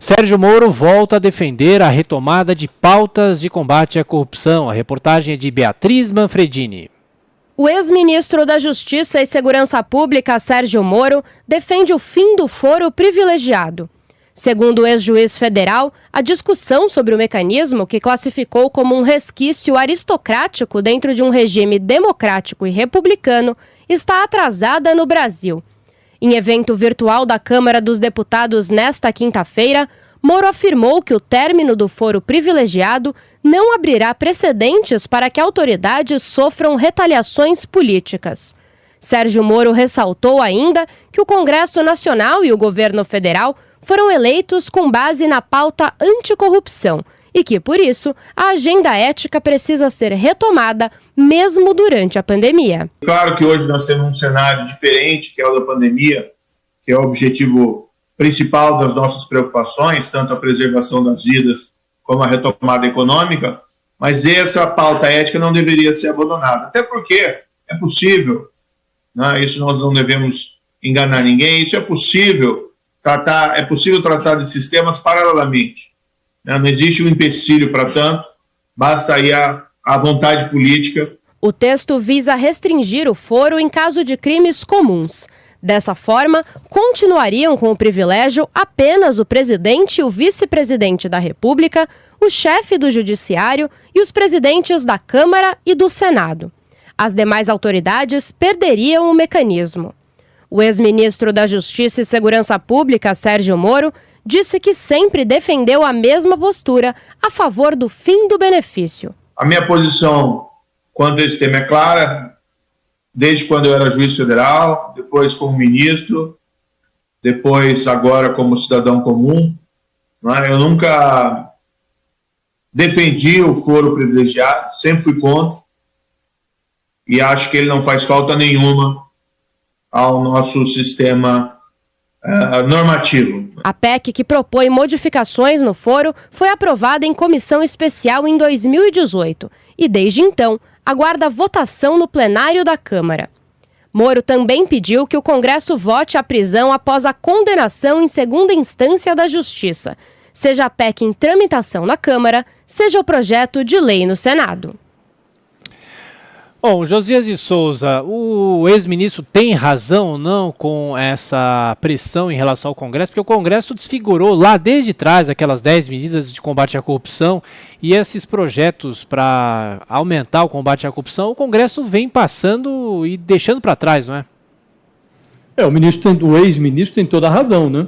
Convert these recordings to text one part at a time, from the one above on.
Sérgio Moro volta a defender a retomada de pautas de combate à corrupção. A reportagem é de Beatriz Manfredini. O ex-ministro da Justiça e Segurança Pública, Sérgio Moro, defende o fim do foro privilegiado. Segundo o ex-juiz federal, a discussão sobre o mecanismo, que classificou como um resquício aristocrático dentro de um regime democrático e republicano, está atrasada no Brasil. Em evento virtual da Câmara dos Deputados nesta quinta-feira, Moro afirmou que o término do foro privilegiado não abrirá precedentes para que autoridades sofram retaliações políticas. Sérgio Moro ressaltou ainda que o Congresso Nacional e o governo federal foram eleitos com base na pauta anticorrupção e que, por isso, a agenda ética precisa ser retomada mesmo durante a pandemia. Claro que hoje nós temos um cenário diferente, que é o da pandemia, que é o objetivo principal das nossas preocupações, tanto a preservação das vidas como a retomada econômica, mas essa pauta ética não deveria ser abandonada, até porque é possível, né, isso nós não devemos enganar ninguém, isso é possível tratar de sistemas paralelamente, né, não existe um empecilho para tanto, basta aí a vontade política. O texto visa restringir o foro em caso de crimes comuns. Dessa forma, continuariam com o privilégio apenas o presidente e o vice-presidente da República, o chefe do Judiciário e os presidentes da Câmara e do Senado. As demais autoridades perderiam o mecanismo. O ex-ministro da Justiça e Segurança Pública, Sérgio Moro, disse que sempre defendeu a mesma postura a favor do fim do benefício. A minha posição quanto a esse tema é clara, desde quando eu era juiz federal, depois como ministro, depois agora como cidadão comum. Eu nunca defendi o foro privilegiado, sempre fui contra, e acho que ele não faz falta nenhuma ao nosso sistema normativo. A PEC, que propõe modificações no foro, foi aprovada em comissão especial em 2018 e, desde então, aguarda votação no plenário da Câmara. Moro também pediu que o Congresso vote a prisão após a condenação em segunda instância da Justiça, seja a PEC em tramitação na Câmara, seja o projeto de lei no Senado. Bom, Josias de Souza, o ex-ministro tem razão ou não com essa pressão em relação ao Congresso? Porque o Congresso desfigurou lá desde trás aquelas 10 medidas de combate à corrupção e esses projetos para aumentar o combate à corrupção, o Congresso vem passando e deixando para trás, não é? O ex-ministro tem toda a razão, né?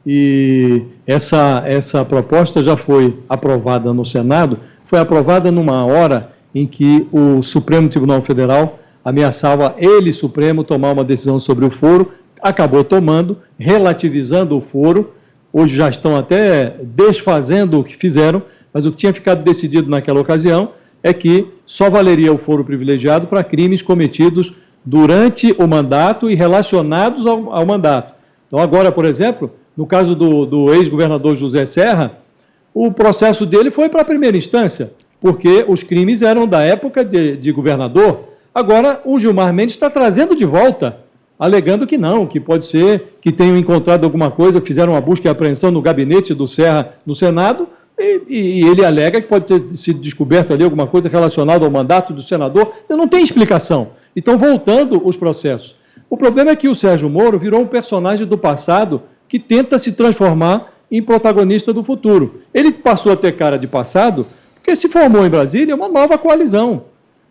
E essa proposta já foi aprovada no Senado, foi aprovada numa hora em que o Supremo Tribunal Federal ameaçava ele, Supremo, tomar uma decisão sobre o foro, acabou tomando, relativizando o foro, hoje já estão até desfazendo o que fizeram, mas o que tinha ficado decidido naquela ocasião é que só valeria o foro privilegiado para crimes cometidos durante o mandato e relacionados ao mandato. Então agora, por exemplo, no caso do ex-governador José Serra, o processo dele foi para a primeira instância, porque os crimes eram da época de governador. Agora, o Gilmar Mendes está trazendo de volta, alegando que não, que pode ser que tenham encontrado alguma coisa, fizeram uma busca e apreensão no gabinete do Serra no Senado, e ele alega que pode ter sido descoberto ali alguma coisa relacionada ao mandato do senador. Você não tem explicação. Então, voltando os processos. O problema é que o Sérgio Moro virou um personagem do passado que tenta se transformar em protagonista do futuro. Ele passou a ter cara de passado porque se formou em Brasília uma nova coalizão,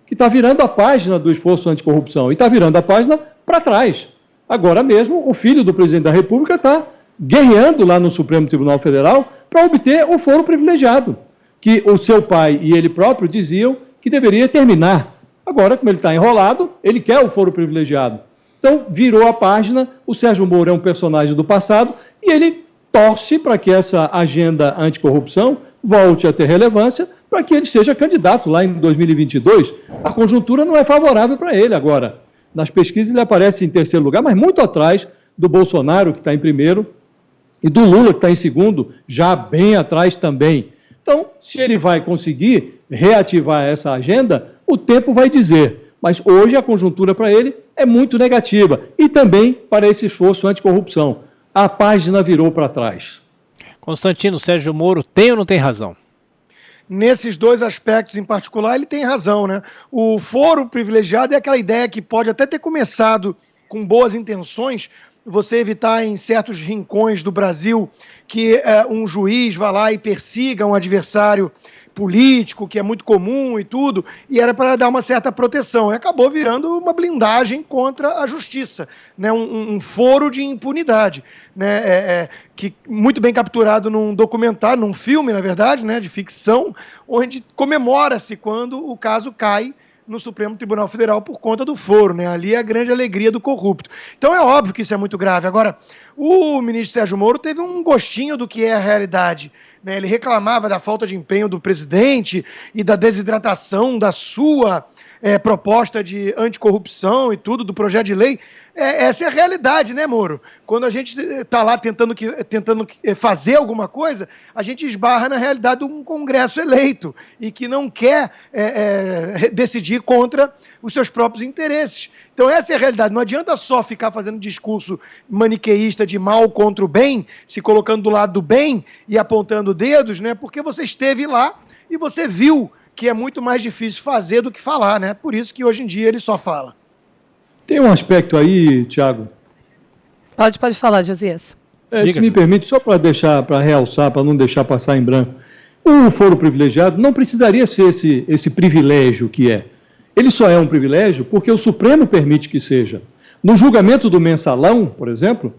que está virando a página do esforço anticorrupção e está virando a página para trás. Agora mesmo, o filho do presidente da República está guerreando lá no Supremo Tribunal Federal para obter o foro privilegiado, que o seu pai e ele próprio diziam que deveria terminar. Agora, como ele está enrolado, ele quer o foro privilegiado. Então, virou a página, o Sérgio Moro é um personagem do passado e ele torce para que essa agenda anticorrupção volte a ter relevância para que ele seja candidato lá em 2022. A conjuntura não é favorável para ele agora. Nas pesquisas ele aparece em terceiro lugar, mas muito atrás do Bolsonaro, que está em primeiro, e do Lula, que está em segundo, já bem atrás também. Então, se ele vai conseguir reativar essa agenda, o tempo vai dizer. Mas hoje a conjuntura para ele é muito negativa. E também para esse esforço anticorrupção. A página virou para trás. Constantino, Sérgio Moro tem ou não tem razão? Nesses dois aspectos em particular, ele tem razão, né? O foro privilegiado é aquela ideia que pode até ter começado com boas intenções, você evitar em certos rincões do Brasil que um juiz vá lá e persiga um adversário político, que é muito comum e tudo, e era para dar uma certa proteção. E acabou virando uma blindagem contra a justiça, né? Um foro de impunidade, né? Que muito bem capturado num documentário, num filme, na verdade, né? De ficção, onde comemora-se quando o caso cai no Supremo Tribunal Federal por conta do foro, né? Ali é a grande alegria do corrupto. Então é óbvio que isso é muito grave. Agora, o ministro Sérgio Moro teve um gostinho do que é a realidade, né? Ele reclamava da falta de empenho do presidente e da desidratação da sua proposta de anticorrupção e tudo, do projeto de lei. Essa é a realidade, né, Moro? Quando a gente está lá tentando fazer alguma coisa, a gente esbarra na realidade de um Congresso eleito e que não quer decidir contra os seus próprios interesses. Então essa é a realidade. Não adianta só ficar fazendo discurso maniqueísta de mal contra o bem, se colocando do lado do bem e apontando dedos, né? Porque você esteve lá e você viu que é muito mais difícil fazer do que falar, né? Por isso que hoje em dia ele só fala. Tem um aspecto aí, Tiago. Pode falar, Josias. Se me permite, só para realçar, para não deixar passar em branco. O foro privilegiado não precisaria ser esse privilégio que é. Ele só é um privilégio porque o Supremo permite que seja. No julgamento do Mensalão, por exemplo,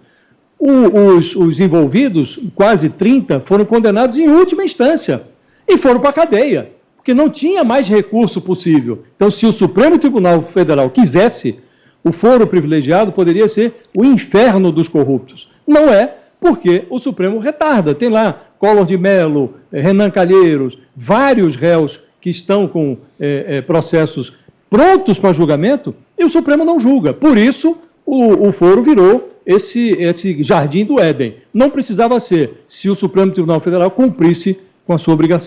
os envolvidos, quase 30, foram condenados em última instância e foram para a cadeia, porque não tinha mais recurso possível. Então, se o Supremo Tribunal Federal quisesse, o foro privilegiado poderia ser o inferno dos corruptos. Não é, porque o Supremo retarda. Tem lá Collor de Mello, Renan Calheiros, vários réus que estão com processos prontos para julgamento e o Supremo não julga. Por isso, o foro virou esse jardim do Éden. Não precisava ser, se o Supremo Tribunal Federal cumprisse com a sua obrigação.